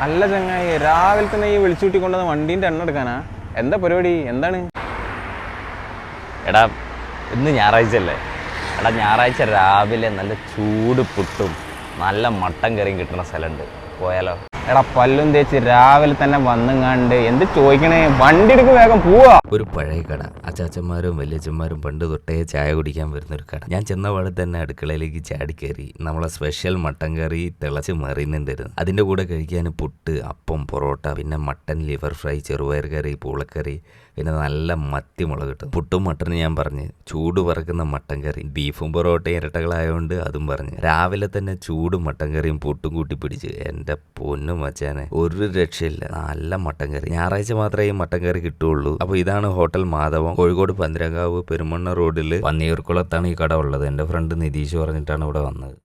അല്ല ചങ്ങായി, രാവിലെ തന്നെ ഈ വിളിച്ചു കൂട്ടിക്കൊണ്ടുവന്ന വണ്ടീൻ്റെ എണ്ണ എടുക്കാനാ? എന്താ പരിപാടി? എന്താണ്? എടാ ഇന്ന് ഞായറാഴ്ച അല്ലേ? എടാ ഞായറാഴ്ച രാവിലെ നല്ല ചൂട് പുട്ടും നല്ല മട്ടൻ കറിയും കിട്ടുന്ന സ്ഥലമുണ്ട്, പോയാലോ? എടാ പല്ലും തേച്ച് രാവിലെ തന്നെ വന്നുങ്ങാണ്ട് എന്ത് ചോദിക്കണേ? വണ്ടി എടുക്ക്, വേഗം പോവാ. ഒരു പഴയ കട, അച്ചാച്ചന്മാരും വലിയച്ഛന്മാരും പണ്ട് തൊട്ടേ ചായ കുടിക്കാൻ വരുന്നൊരു കട. ഞാൻ ചെന്ന പാടെ തന്നെ അടുക്കളയിലേക്ക് ചാടിക്കയറി. നമ്മളെ സ്പെഷ്യൽ മട്ടൻ കറി തിളച്ച് മറിയുന്നുണ്ടായിരുന്നു. അതിൻ്റെ കൂടെ കഴിക്കാൻ പുട്ട്, അപ്പം, പൊറോട്ട, പിന്നെ മട്ടൻ ലിവർ ഫ്രൈ, ചെറുപയർ കറി, പൂളക്കറി, പിന്നെ നല്ല മത്തി മുളക് കിട്ടും. പുട്ടും മട്ടനും ഞാൻ പറഞ്ഞ്, ചൂട് പറക്കുന്ന മട്ടൻ കറി, ബീഫും പൊറോട്ടയും ഇരട്ടകളായതുകൊണ്ട് അതും പറഞ്ഞ്. രാവിലെ തന്നെ ചൂട് മട്ടൻ കറിയും പുട്ടും കൂട്ടി പിടിച്ച് എൻ്റെ പൊന്നും മച്ചാനെ, ഒരു രക്ഷയില്ല. നല്ല മട്ടൻ കറി. ഞായറാഴ്ച മാത്രമേ ഈ മട്ടൻ കറി കിട്ടുള്ളൂ. അപ്പോൾ ഇതാണ് ഹോട്ടൽ മാധവം, കോഴിക്കോട് പന്തരങ്കാവ് പെരുമണ്ണ റോഡിൽ പന്നിയൂർക്കുളത്താണ് ഈ കട ഉള്ളത്. എൻ്റെ ഫ്രണ്ട് നിതീഷ് പറഞ്ഞിട്ടാണ് ഇവിടെ വന്നത്.